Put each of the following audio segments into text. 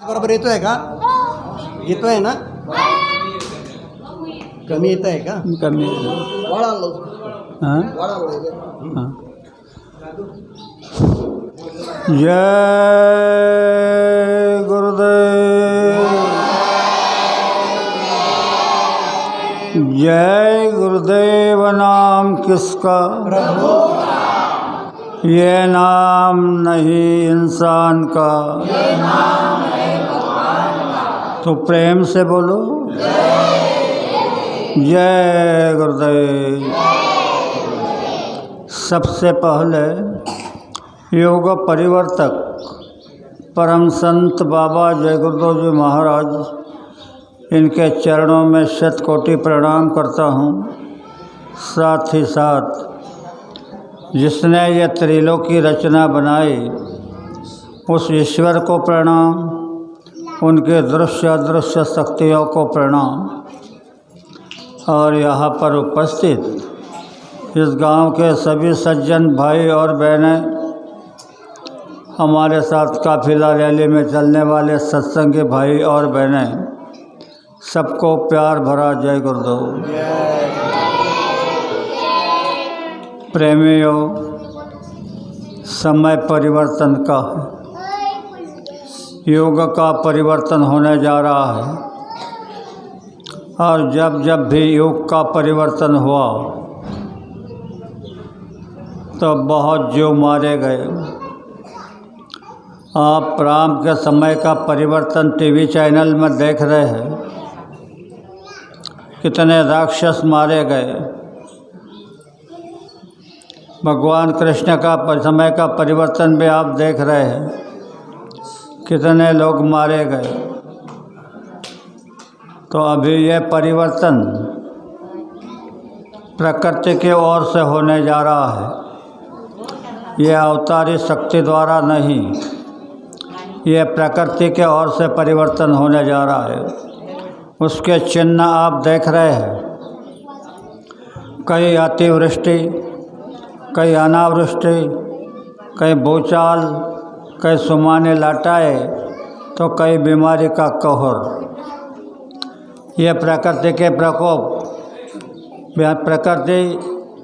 बरोबर येतोय का? येतोय ना? कमी येत आहे का? कमी हाँ हाँ। जय गुरुदेव, जय गुरुदेव। नाम किसका? ये नाम नहीं इंसान का, तो प्रेम से बोलो जय गुरुदेव। सबसे पहले योग परिवर्तक परम संत बाबा जय गुरुदेव जी महाराज, इनके चरणों में शतकोटि प्रणाम करता हूँ। साथ ही साथ जिसने यह त्रिलोक की रचना बनाई उस ईश्वर को प्रणाम, उनके दृश्य अदृश्य शक्तियों को प्रणाम, और यहाँ पर उपस्थित इस गांव के सभी सज्जन भाई और बहनें, हमारे साथ काफिला रैली में चलने वाले सत्संगी भाई और बहनें, सबको प्यार भरा जय गुरुदेव। प्रेमियों, समय परिवर्तन का है, योग का परिवर्तन होने जा रहा है, और जब जब भी योग का परिवर्तन हुआ तो बहुत जीव मारे गए। आप राम के समय का परिवर्तन टीवी चैनल में देख रहे हैं, कितने राक्षस मारे गए। भगवान कृष्ण का समय का परिवर्तन भी आप देख रहे हैं, कितने लोग मारे गए। तो अभी यह परिवर्तन प्रकृति की ओर से होने जा रहा है, यह अवतारी शक्ति द्वारा नहीं, यह प्रकृति के ओर से परिवर्तन होने जा रहा है। उसके चिन्ह आप देख रहे हैं, कई अतिवृष्टि, कई अनावृष्टि, कई भूचाल, कई सुमाने लाटाए, तो कई बीमारी का कहर। यह प्रकृति के प्रकोप, प्रकृति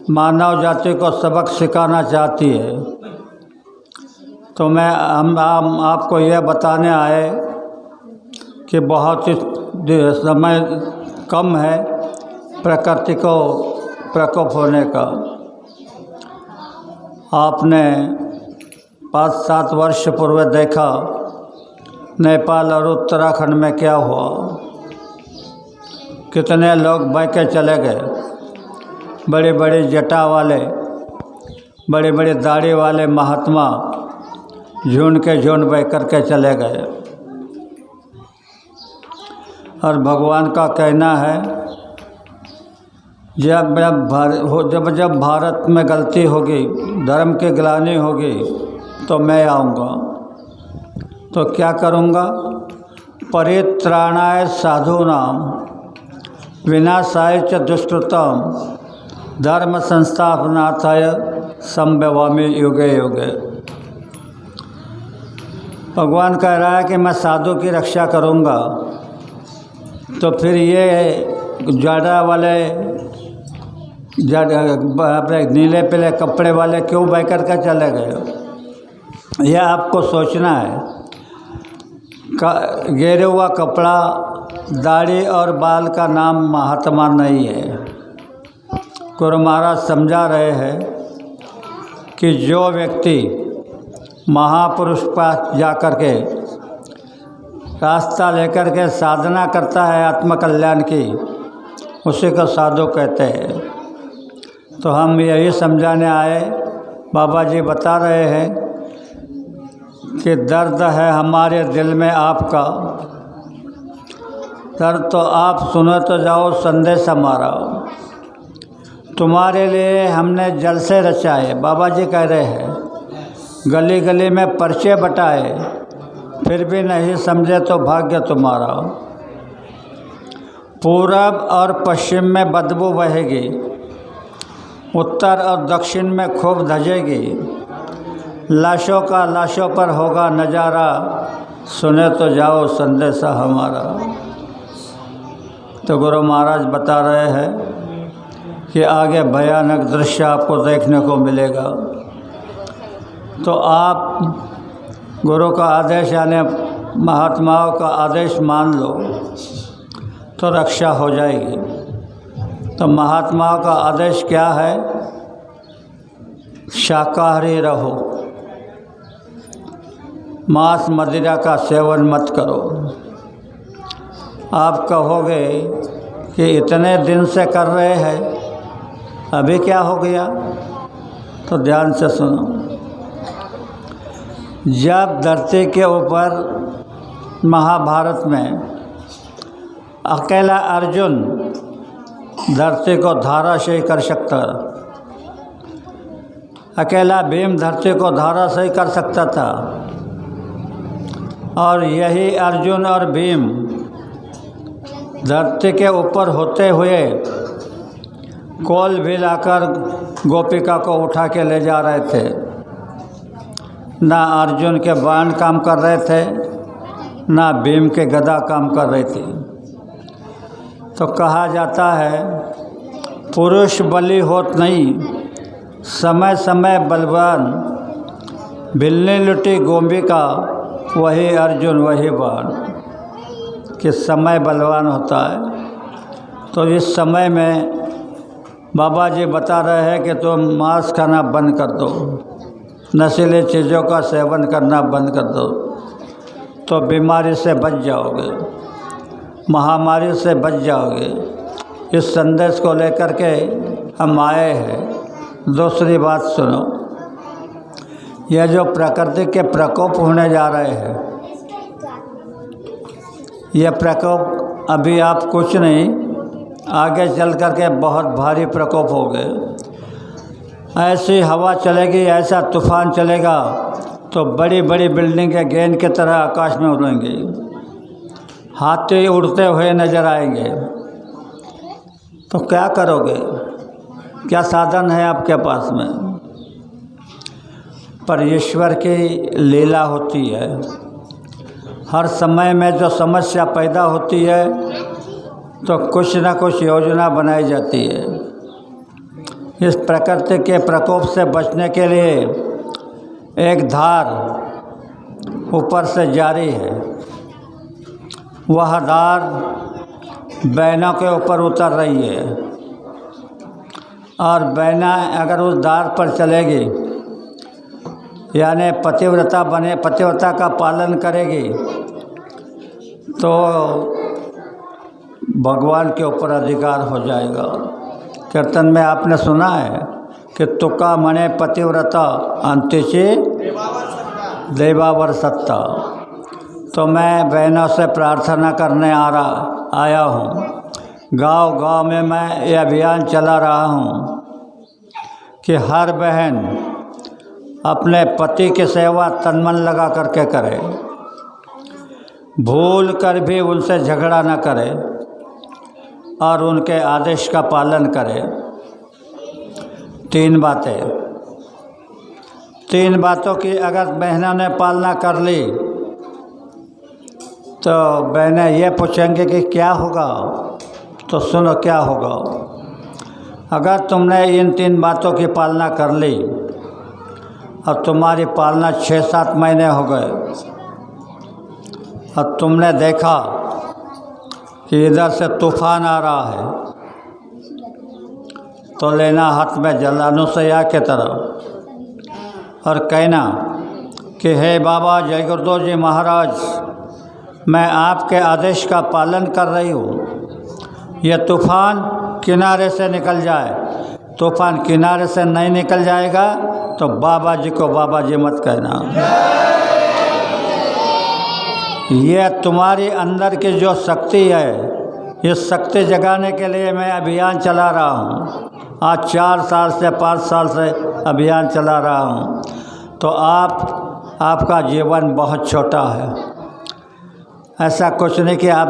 मानव जाति को सबक सिखाना चाहती है। तो हम आपको यह बताने आए कि बहुत ही समय कम है प्रकृति को प्रकोप होने का। आपने 5-7 वर्ष पूर्व देखा नेपाल और उत्तराखंड में क्या हुआ, कितने लोग बह के चले गए। बड़ी बड़ी जटा वाले, बड़ी बड़ी दाढ़ी वाले महात्मा झुंड के झुंड बह करके चले गए। और भगवान का कहना है, जब भारत में गलती होगी, धर्म की ग्लानि होगी, तो मैं आऊँगा। तो क्या करूँगा? परित्राणाय साधूनां विनाशाय च दुष्कृतां धर्म संस्थापनार्थाय संभवामि युगे युगे। भगवान कह रहा है कि मैं साधु की रक्षा करूँगा। तो फिर ये जड़ा वाले, अपने नीले पीले कपड़े वाले क्यों बह कर के चले गए? यह आपको सोचना है। गिरे हुआ कपड़ा, दाढ़ी और बाल का नाम महात्मा नहीं है। गुरु महाराज समझा रहे हैं कि जो व्यक्ति महापुरुष पास जा कर के रास्ता लेकर के साधना करता है आत्मकल्याण की, उसी को साधु कहते हैं। तो हम यही समझाने आए। बाबा जी बता रहे हैं कि दर्द है हमारे दिल में आपका, दर्द तो आप सुनो तो जाओ संदेश हमारा, तुम्हारे लिए हमने जल से रचाए। बाबा जी कह रहे हैं, गली गली में पर्चे बटाए, फिर भी नहीं समझे तो भाग्य तुम्हारा। पूरब और पश्चिम में बदबू बहेगी, उत्तर और दक्षिण में खूब धजेगी। लाशों का लाशों पर होगा नज़ारा, सुने तो जाओ संदेशा हमारा। तो गुरु महाराज बता रहे हैं कि आगे भयानक दृश्य आपको देखने को मिलेगा। तो आप गुरु का आदेश यानी महात्माओं का आदेश मान लो तो रक्षा हो जाएगी। तो महात्माओं का आदेश क्या है? शाकाहारी रहो, मांस मदिरा का सेवन मत करो। आप कहोगे कि इतने दिन से कर रहे हैं, अभी क्या हो गया? तो ध्यान से सुनो। जब धरती के ऊपर महाभारत में अकेला अर्जुन धरती को धाराशायी कर सकता, अकेला भीम धरती को धाराशायी कर सकता था, और यही अर्जुन और भीम धरती के ऊपर होते हुए कोल भी लाकर गोपिका को उठा के ले जा रहे थे। ना अर्जुन के बाण काम कर रहे थे, ना भीम के गदा काम कर रही थी। तो कहा जाता है पुरुष बलि होत नहीं, समय समय बलवान, भिलने लुटी गोपिका वही अर्जुन वही बाण, कि समय बलवान होता है। तो इस समय में बाबा जी बता रहे हैं कि तुम मांस खाना बंद कर दो, नशीली चीज़ों का सेवन करना बंद कर दो, तो बीमारी से बच जाओगे, महामारी से बच जाओगे। इस संदेश को लेकर के हम आए हैं। दूसरी बात सुनो, यह जो प्रकृति के प्रकोप होने जा रहे हैं, यह प्रकोप अभी आप कुछ नहीं, आगे चल कर के बहुत भारी प्रकोप हो गए। ऐसी हवा चलेगी, ऐसा तूफान चलेगा तो बड़ी बड़ी बिल्डिंगें गेंद की तरह आकाश में उड़ेंगी, हाथी उड़ते हुए नजर आएंगे। तो क्या करोगे? क्या साधन है आपके पास में? पर ईश्वर की लीला होती है। हर समय में जो समस्या पैदा होती है तो कुछ न कुछ योजना बनाई जाती है। इस प्रकृति के प्रकोप से बचने के लिए एक धार ऊपर से जारी है। वह धार बैना के ऊपर उतर रही है, और बैना अगर उस धार पर चलेगी यानी पतिव्रता का पालन करेगी तो भगवान के ऊपर अधिकार हो जाएगा। कीर्तन में आपने सुना है कि तुका मने पतिव्रता अंतिचे देवावर सत्ता। तो मैं बहनों से प्रार्थना करने आया हूँ। गांव-गांव में मैं ये अभियान चला रहा हूँ कि हर बहन अपने पति की सेवा तन मन लगा करके करे, भूल कर भी उनसे झगड़ा न करे और उनके आदेश का पालन करे। तीन बातों की अगर बहनों ने पालना कर ली तो बहनें ये पूछेंगे कि क्या होगा? तो सुनो क्या होगा। अगर तुमने इन 3 बातों की पालना कर ली और तुम्हारी पालना 6-7 महीने हो गए और तुमने देखा कि इधर से तूफान आ रहा है, तो लेना हाथ में जल अनुसया के तरह और कहना कि हे बाबा जय गुरुदेव जी महाराज, मैं आपके आदेश का पालन कर रही हूँ। यह तूफान किनारे से निकल जाए। तूफान किनारे से नहीं निकल जाएगा तो बाबा जी को बाबा जी मत कहना। यह तुम्हारी अंदर की जो शक्ति है, इस शक्ति जगाने के लिए मैं अभियान चला रहा हूँ। आज 4 साल से 5 साल से अभियान चला रहा हूँ। तो आपका जीवन बहुत छोटा है। ऐसा कुछ नहीं कि आप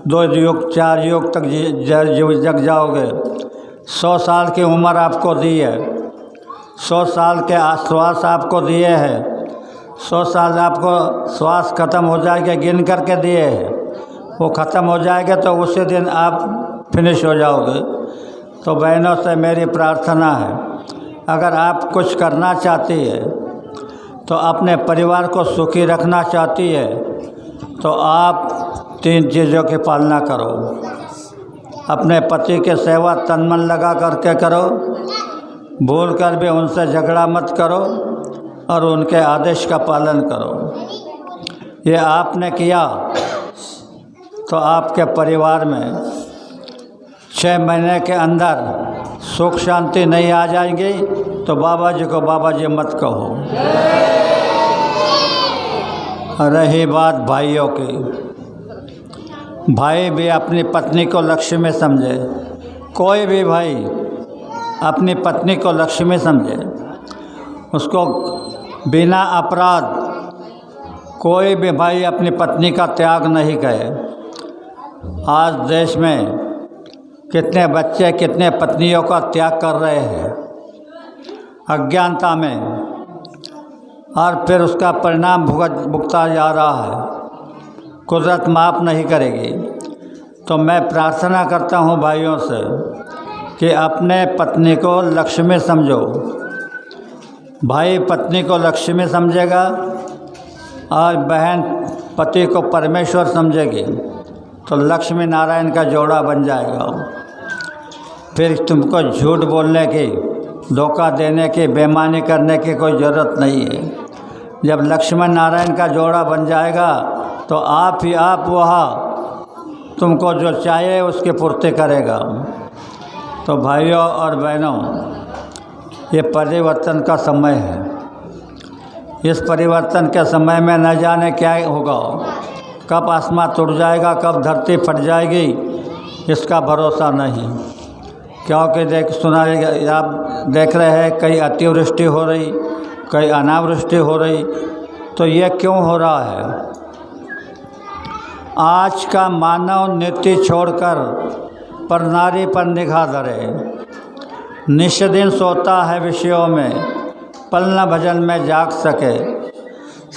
2 युग 4 युग तक जग जाओगे। 100 साल की उम्र आपको दी है, 100 साल के आश्वास आपको दिए हैं, 100 साल आपको श्वास खत्म हो जाएगा गिन करके दिए हैं, वो ख़त्म हो जाएगा तो उसी दिन आप फिनिश हो जाओगे। तो बहनों से मेरी प्रार्थना है, अगर आप कुछ करना चाहती है तो अपने परिवार को सुखी रखना चाहती है तो आप 3 चीज़ों की पालना करो। अपने पति के सेवा तन मन लगा करके करो, भूल कर भी उनसे झगड़ा मत करो और उनके आदेश का पालन करो। ये आपने किया तो आपके परिवार में 6 महीने के अंदर सुख शांति नहीं आ जाएंगी तो बाबा जी को बाबा जी मत कहो। रही बात भाइयों की, भाई भी अपनी पत्नी को लक्ष्मी समझे। कोई भी भाई अपनी पत्नी को लक्ष्मी समझे, उसको बिना अपराध कोई भी भाई अपनी पत्नी का त्याग नहीं करे। आज देश में कितने बच्चे कितने पत्नियों का त्याग कर रहे हैं अज्ञानता में, और फिर उसका परिणाम भुगता जा रहा है। कुदरत माफ़ नहीं करेगी। तो मैं प्रार्थना करता हूँ भाइयों से कि अपने पत्नी को लक्ष्मी समझो। भाई पत्नी को लक्ष्मी समझेगा और बहन पति को परमेश्वर समझेगी तो लक्ष्मी नारायण का जोड़ा बन जाएगा। फिर तुमको झूठ बोलने की, धोखा देने की, बेईमानी करने की कोई ज़रूरत नहीं है। जब लक्ष्मण नारायण का जोड़ा बन जाएगा तो आप ही आप वहाँ तुमको जो चाहिए उसकी पूर्ति करेगा। तो भाइयों और बहनों, ये परिवर्तन का समय है। इस परिवर्तन के समय में न जाने क्या होगा, कब आसमां टूट जाएगा, कब धरती फट जाएगी, इसका भरोसा नहीं। क्योंकि आप देख रहे हैं कहीं अतिवृष्टि हो रही, कहीं अनावृष्टि हो रही। तो ये क्यों हो रहा है? आज का मानव नीति छोड़कर पर नारी पर निगाह धरे। निष्दिन सोता है विषयों में, पल न भजन में जाग सके।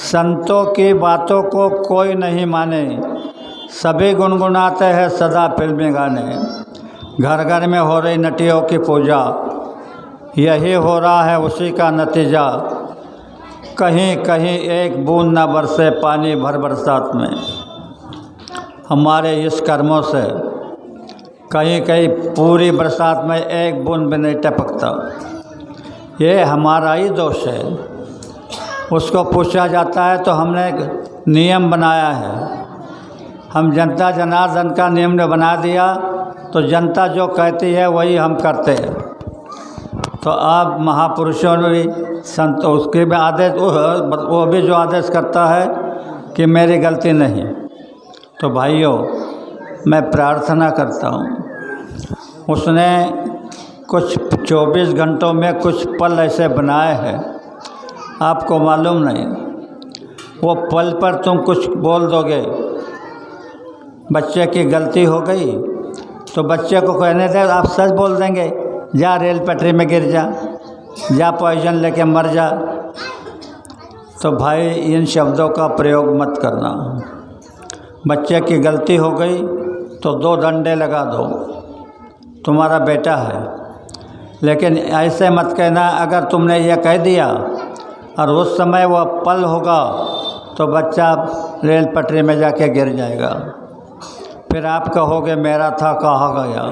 संतों की बातों को कोई नहीं माने, सभी गुनगुनाते हैं सदा फिल्मी गाने। घर घर में हो रही नटियों की पूजा, यही हो रहा है उसी का नतीजा। कहीं कहीं एक बूंद न बरसे पानी भर बरसात में। हमारे इस कर्मों से कहीं कहीं पूरी बरसात में एक बूंद भी नहीं टपकता। ये हमारा ही दोष है। उसको पूछा जाता है तो हमने एक नियम बनाया है। हम जनता जनार्दन का नियम ने बना दिया तो जनता जो कहती है वही हम करते हैं। तो आप महापुरुषों ने भी संत उसके भी आदेश, वो भी जो आदेश करता है कि मेरी गलती नहीं। तो भाइयों, मैं प्रार्थना करता हूँ, उसने कुछ 24 घंटों में कुछ पल ऐसे बनाए हैं, आपको मालूम नहीं। वो पल पर तुम कुछ बोल दोगे, बच्चे की गलती हो गई तो बच्चे को कहने दे, आप सच बोल देंगे, जा रेल पटरी में गिर जा पॉइजन लेके मर जा। तो भाई इन शब्दों का प्रयोग मत करना। बच्चे की गलती हो गई तो 2 डंडे लगा दो, तुम्हारा बेटा है। लेकिन ऐसे मत कहना, अगर तुमने यह कह दिया और उस समय वह पल होगा तो बच्चा रेल पटरी में जाके गिर जाएगा। फिर आप कहोगे मेरा था कहाँ गया।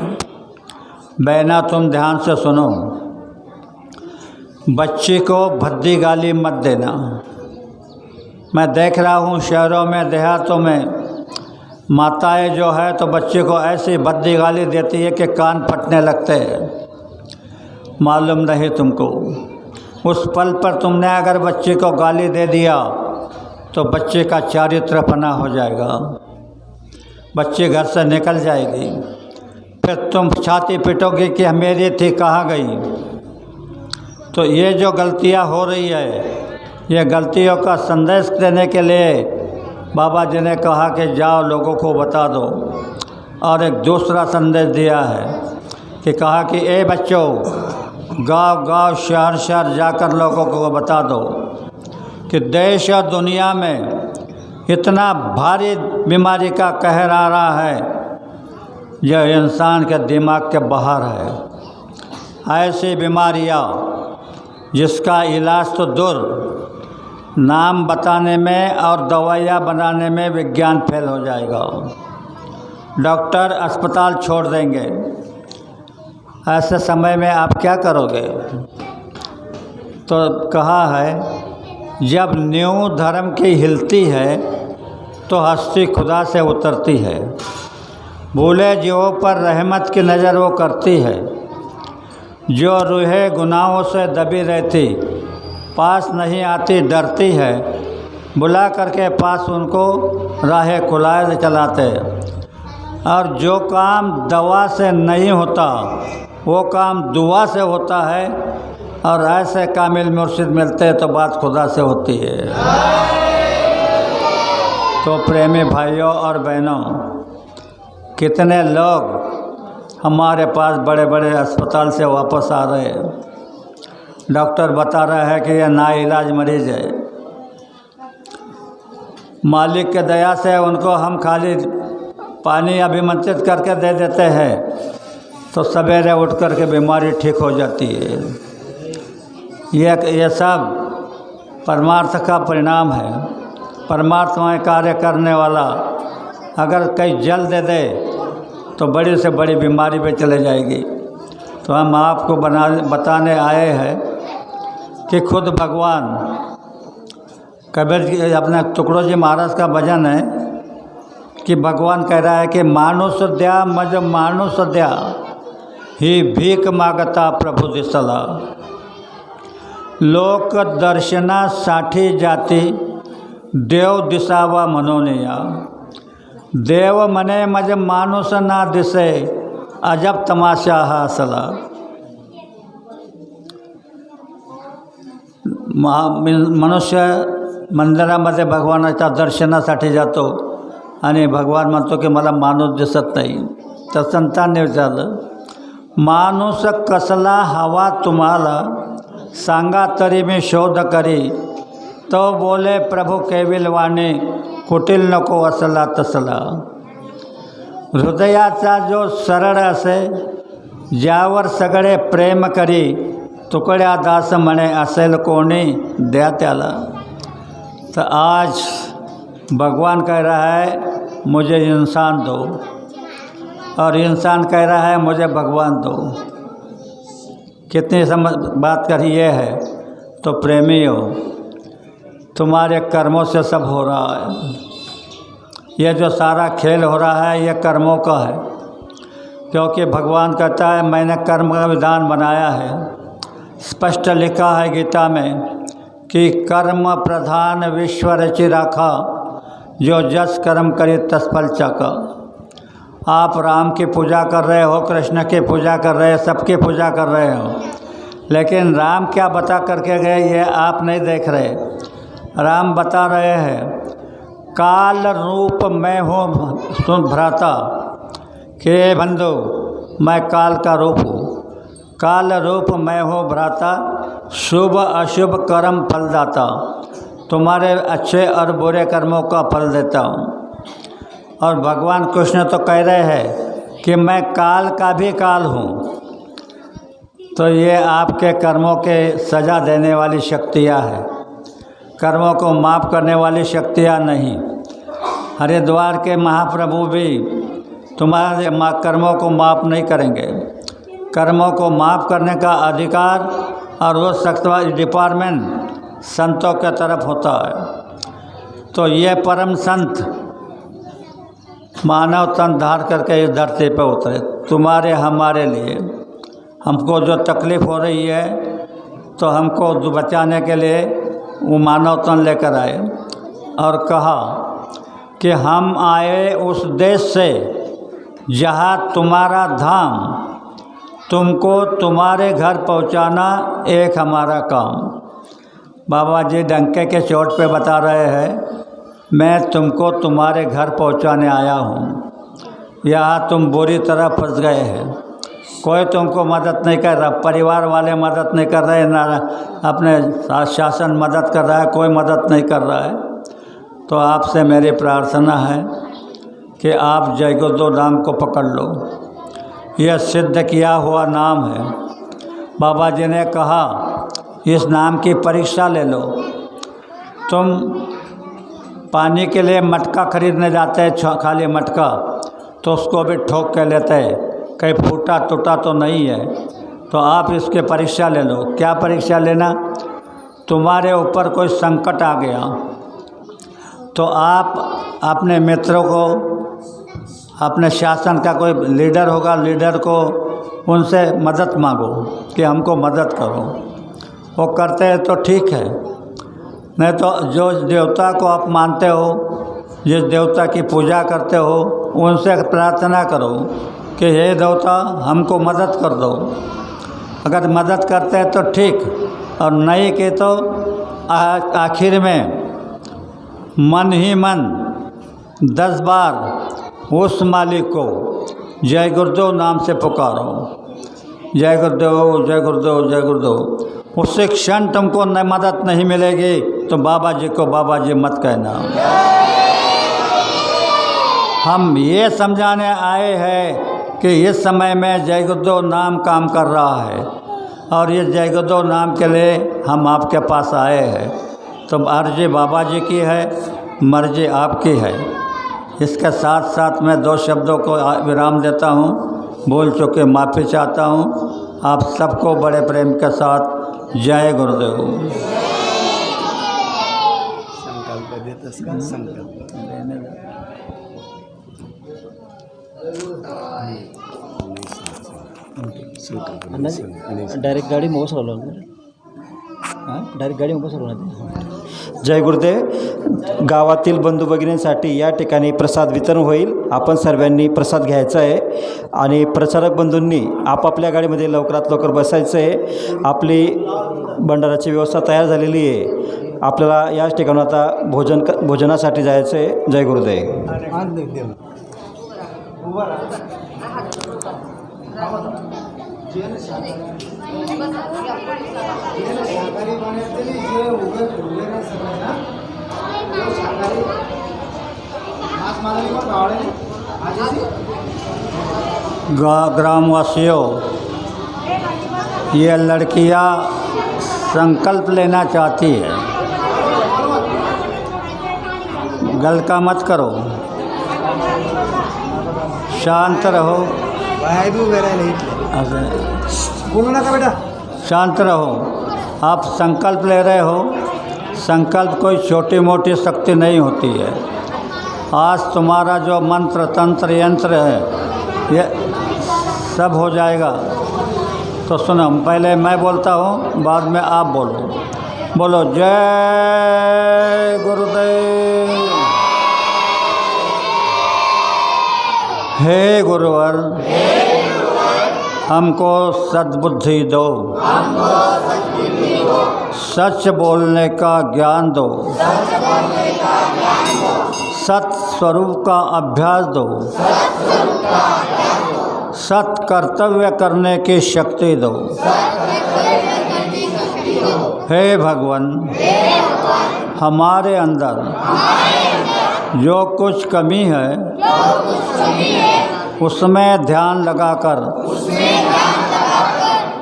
बहना तुम ध्यान से सुनो, बच्ची को भद्दी गाली मत देना। मैं देख रहा हूँ शहरों में देहातों में माताएं जो है तो बच्चे को ऐसी भद्दी गाली देती है कि कान फटने लगते हैं। मालूम नहीं तुमको, उस पल पर तुमने अगर बच्चे को गाली दे दिया तो बच्चे का चारित्र फना हो जाएगा, बच्चे घर से निकल जाएगी। फिर तुम छाती पीटोगे कि मेरी थी कहाँ गई। तो ये जो गलतियाँ हो रही है, ये गलतियों का संदेश देने के लिए बाबा जी ने कहा कि जाओ लोगों को बता दो। और एक दूसरा संदेश दिया है कि कहा कि ए बच्चों, गांव गांव शहर शहर जाकर लोगों को बता दो कि देश और दुनिया में इतना भारी बीमारी का कहर आ रहा है जो इंसान के दिमाग के बाहर है। ऐसी बीमारियाँ जिसका इलाज तो दूर, नाम बताने में और दवाइयाँ बनाने में विज्ञान फेल हो जाएगा। डॉक्टर अस्पताल छोड़ देंगे। ऐसे समय में आप क्या करोगे? तो कहा है जब नींव धर्म की हिलती है तो हस्ती खुदा से उतरती है। भूले जीवों पर रहमत की नज़र वो करती है। जो रूहे गुनाहों से दबी रहती पास नहीं आती डरती है। बुला करके पास उनको राह खुलाए चलाते। और जो काम दवा से नहीं होता वो काम दुआ से होता है। और ऐसे कामिल मुर्शिद मिलते हैं तो बात खुदा से होती है। तो प्रेमी भाइयों और बहनों, कितने लोग हमारे पास बड़े बड़े अस्पताल से वापस आ रहे हैं। डॉक्टर बता रहा है कि यह नाइलाज मरीज है। मालिक के दया से उनको हम खाली पानी अभिमंत्रित करके दे देते हैं तो सवेरे उठ कर के बीमारी ठीक हो जाती है। ये सब परमार्थ का परिणाम है। परमार्थ में कार्य करने वाला अगर कहीं जल दे दे तो बड़ी से बड़ी बीमारी पे चले जाएगी। तो हम आपको बताने आए हैं कि खुद भगवान कबीर अपने टुकड़ों जी महाराज का भजन है कि भगवान कह रहा है कि मानुष द्या मज मानुष द्या ही भीख मागता प्रभु दिसला। लोक दर्शना साठी जाती देव दिसावा मनोनिया। देव मने मज मानुष ना दिसे अजब तमाशा हासला। मनुष्य मंदिरामध्ये भगवानाच्या दर्शनासाठी जातो आणि भगवान म्हणतो की मला माणूस दिसत नाही। तर संतांनी विचारलं, माणूस कसला हवा तुम्हाला सांगा तरी मी शोध करी। तो बोले प्रभु केविलवाणी कुटील नको असला तसला। हृदयाचा जो सरळ असे ज्यावर सगळे प्रेम करी तुकड्या दास म्हणे असेल कोणी द्या त्याला। तो आज भगवान कह रहा है मुझे इंसान दो और इंसान कह रहा है मुझे भगवान दो। कितनी समझ बात करी ये है। तो प्रेमी हो, तुम्हारे कर्मों से सब हो रहा है। ये जो सारा खेल हो रहा है ये कर्मों का है, क्योंकि भगवान कहता है मैंने कर्म का विधान बनाया है। स्पष्ट लिखा है गीता में कि कर्म प्रधान विश्व रचि राखा, जो जस कर्म करे तस फल चाका। आप राम की पूजा कर रहे हो, कृष्ण की पूजा कर रहे हो, सबकी पूजा कर रहे हो, लेकिन राम क्या बता करके गए ये आप नहीं देख रहे। राम बता रहे हैं काल रूप मैं हूँ सुन भ्राता के बंधु मैं काल का रूप हूँ। काल रूप मैं हूँ भ्राता, शुभ अशुभ कर्म फल दाता। तुम्हारे अच्छे और बुरे कर्मों का फल देता हूँ। और भगवान कृष्ण तो कह रहे हैं कि मैं काल का भी काल हूँ। तो ये आपके कर्मों के सज़ा देने वाली शक्तियाँ हैं, कर्मों को माफ़ करने वाली शक्तियाँ नहीं। हरिद्वार के महाप्रभु भी तुम्हारे कर्मों को माफ़ नहीं करेंगे। कर्मों को माफ़ करने का अधिकार और वो सख्त डिपार्टमेंट संतों के तरफ होता है। तो ये परम संत मानव तन धार करके इस धरती पर उतरे तुम्हारे हमारे लिए। हमको जो तकलीफ़ हो रही है तो हमको बचाने के लिए वो मानव तन लेकर आए और कहा कि हम आए उस देश से जहाँ तुम्हारा धाम, तुमको तुम्हारे घर पहुँचाना एक हमारा काम। बाबा जी डंके के चोट पे बता रहे हैं मैं तुमको तुम्हारे घर पहुँचाने आया हूँ। यहाँ तुम बुरी तरह फंस गए हैं। कोई तुमको मदद नहीं कर रहा, परिवार वाले मदद नहीं कर रहे, ना अपने शासन मदद कर रहा है, कोई मदद नहीं कर रहा है। तो आपसे मेरी प्रार्थना है कि आप जय गुरुदेव नाम को पकड़ लो। यह सिद्ध किया हुआ नाम है। बाबा जी ने कहा इस नाम की परीक्षा ले लो। तुम पानी के लिए मटका खरीदने जाते हैं, खाली मटका, तो उसको भी ठोक के लेते हैं, कहीं फूटा टूटा तो नहीं है। तो आप इसकी परीक्षा ले लो। क्या परीक्षा लेना? तुम्हारे ऊपर कोई संकट आ गया तो आप अपने मित्रों को, अपने शासन का कोई लीडर होगा, लीडर को उनसे मदद मांगो कि हमको मदद करो। वो करते हैं तो ठीक है, नहीं तो जो देवता को आप मानते हो, जिस देवता की पूजा करते हो, उनसे प्रार्थना करो कि हे देवता हमको मदद कर दो। अगर मदद करते हैं तो ठीक, और नहीं के तो आखिर में मन ही मन 10 बार उस मालिक को जय गुरुदेव नाम से पुकारो, जय गुरुदेव जय गुरुदेव जय गुरुदेव। उससे क्षण तुमको न मदद नहीं मिलेगी तो बाबा जी को बाबा जी मत कहना। हम ये समझाने आए हैं कि इस समय में जय गुरुदेव नाम काम कर रहा है, और ये जय गुरुदेव नाम के लिए हम आपके पास आए हैं। तो अर्जी बाबा जी की है, मर्जी आपकी है। इसके साथ साथ मैं 2 शब्दों को विराम देता हूँ, बोल चुके माफ़ी चाहता हूँ। आप सबको बड़े प्रेम के साथ जय गुरुदेव। संकल्प देते इसका संकल्प डायरेक्ट गाडी में बसवलं, डायरेक्ट गाडी में बसवलं. जय गुरुदेव. गावातील बंधू भगिनींसाठी या ठिकाणी प्रसाद वितरण होईल. आपण सर्वांनी प्रसाद घ्यायचा आहे आणि प्रचारक बंधूंनी आपापल्या गाडीमध्ये लवकरात लवकर बसायचं आहे. आपली भंडाराची व्यवस्था तयार झालेली आहे. आपल्याला या ठिकाणी आता भोजनासाठी जायचं आहे. जय गुरुदेव. ग्रामवासियों, ये लड़कियां संकल्प लेना चाहती है, गलका मत करो, शांत रहो, बोलो ना का बेटा, शांत रहो. आप संकल्प ले रहे हो. संकल्प कोई छोटी मोटी शक्ति नहीं होती है. आज तुम्हारा जो मंत्र तंत्र यंत्र है ये सब हो जाएगा. तो सुनो, पहले मैं बोलता हूँ, बाद में आप बोलो. बोलो जय गुरुदेव. हे गुरुवर, हमको सद्बुद्धि दो, सच बोलने का ज्ञान दो, सत स्वरूप का अभ्यास दो, सत कर्तव्य करने की शक्ति दो. हे भगवान, हमारे अंदर जो कुछ कमी है उसमें ध्यान लगाकर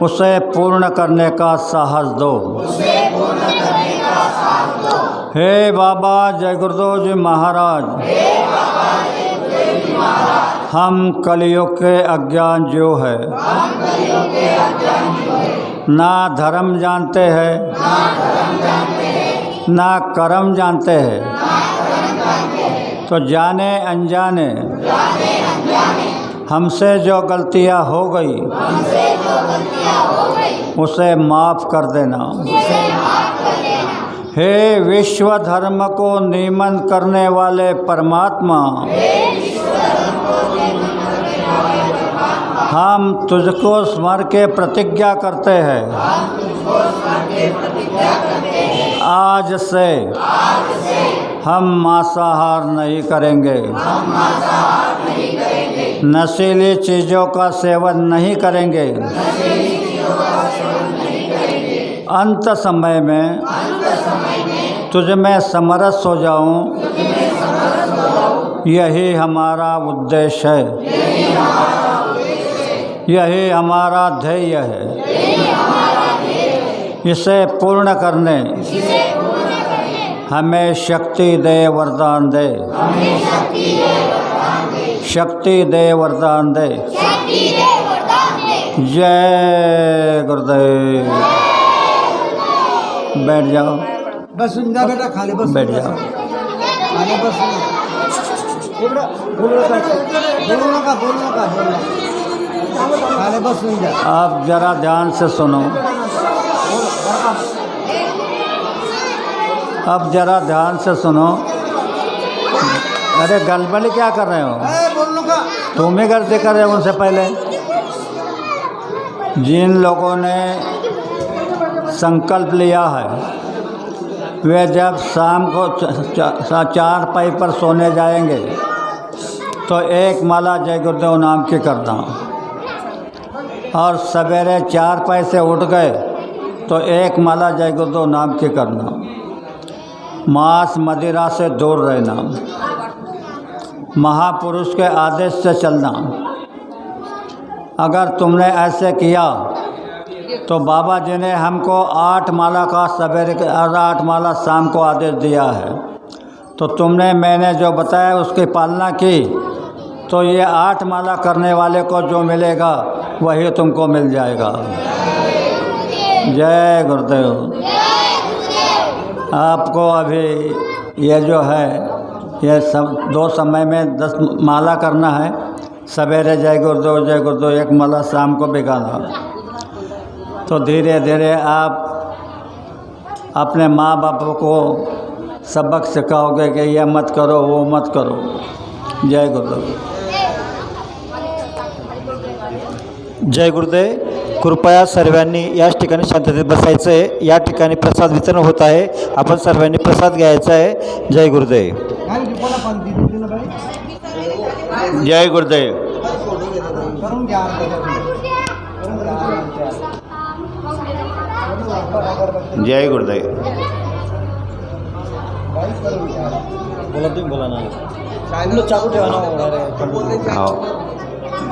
उसे पूर्ण करने का साहस दो. हे बाबा जय गुरुदेव जी महाराज, हम कलयुग के अज्ञान जो है, ना धर्म जानते हैं, ना कर्म जानते हैं. तो जाने अनजाने हमसे जो गलतियां हो गई उसे माफ़ कर देना. हे विश्व धर्म को नियमन करने वाले परमात्मा, हम तुझको स्मर के प्रतिज्ञा करते हैं, आज से हम मांसाहार नहीं करेंगे. नशीली चीज़ों का सेवन नहीं करेंगे। अंत समय में तुझ में समरस हो जाऊं, यही हमारा उद्देश्य है, यही हमारा ध्येय है। इसे पूर्ण करने हमें शक्ति दे, वरदान दे, शक्ति दे, वरदान दे। जय गुरुदेव। बैठ जाओ, बस सुन जा बेटा, खाली बस बैठ जाओ। खाली बस बेटा, बोलो नका खाली बस सुन जा। आप जरा ध्यान से सुनो, अब जरा ध्यान से सुनो। अरे गलबली क्या कर रहे हो? बोलो नका। तुम ही गलती कर रहे हो उनसे पहले। जिन लोगों ने संकल्प लिया है वे जब शाम को चारपाई पर सोने जाएंगे तो एक माला जय गुरुदेव नाम की करना, और सवेरे चारपाई से उठ गए तो एक माला जय गुरुदेव नाम की करना। मांस मदिरा से दूर रहना, महापुरुष के आदेश से चलना। अगर तुमने ऐसे किया तो बाबा जी ने हमको 8 माला का सवेरे के और 8 माला शाम को आदेश दिया है, तो तुमने मैंने जो बताया उसकी पालना की तो ये 8 माला करने वाले को जो मिलेगा वही तुमको मिल जाएगा। जय गुरुदेव। आपको अभी ये जो है ये सब 2 समय में 10 माला करना है। सवेरे जय गुरुदेव 1 माला शाम को बिगाना। तो धीरे धीरे आप अपने माँ बाप को सबक सिखाओगे कि यह मत करो, वो मत करो। जय गुरुदेव। जय गुरुदेव। कृपया सर्वांनी याच ठिकाणी शांततेत बसायचं आहे। या ठिकाणी प्रसाद वितरण होत आहे, आपण सर्वांनी प्रसाद घ्यायचा आहे। जय गुरुदेव। जय गुरुदेव। जय गुरुदेव। बोला तुम्ही बोला ना, चालू ठेवा ना। हो।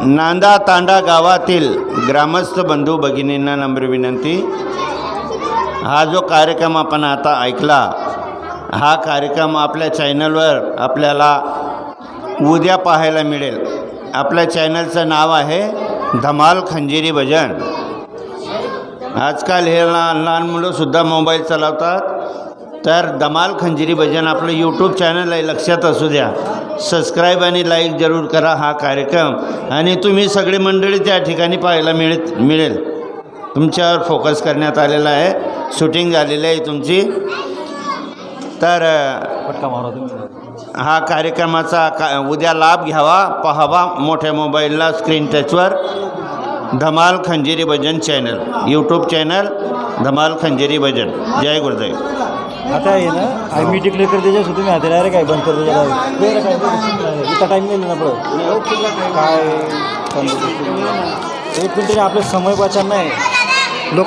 नांदा तांडा गावातील ग्रामस्थ बंधू भगिनींना नम्र विनंती, हा जो कार्यक्रम आपण आता ऐकला हा कार्यक्रम आपल्या चॅनलवर आपल्याला उद्या पाहायला मिळेल। आपल्या चॅनलचं नाव आहे धमाल खंजिरी भजन। आजकाल हे लहान लहान मुलंसुद्धा मोबाईल चालवतात, तर धमाल खंजिरी भजन आपलं यूट्यूब चॅनल आहे, लक्षात असू द्या। सबस्क्राईब आणि लाईक जरूर करा हा कार्यक्रम, आणि तुम्ही सगळी मंडळी त्या ठिकाणी पाहायला मिळेल। तुमच्यावर फोकस करण्यात आलेला आहे, शूटिंग झालेली आहे तुमची। तर हा कार्यक्रमाचा उद्या लाभ घ्यावा, पाहावा मोठ्या मोबाईलला स्क्रीन टचवर। धमाल खंजिरी भजन चॅनल, यूट्यूब चॅनल धमाल खंजिरी भजन। जय गुरुदेव। आता आहे ना मी डिक्लेअर करते त्याच्या तुम्ही आता डायरेक्ट काय बंद करतो इथं टाईम नाही ना पुढं काय 1 मिनिट आपलं समय वाचन नाही लोक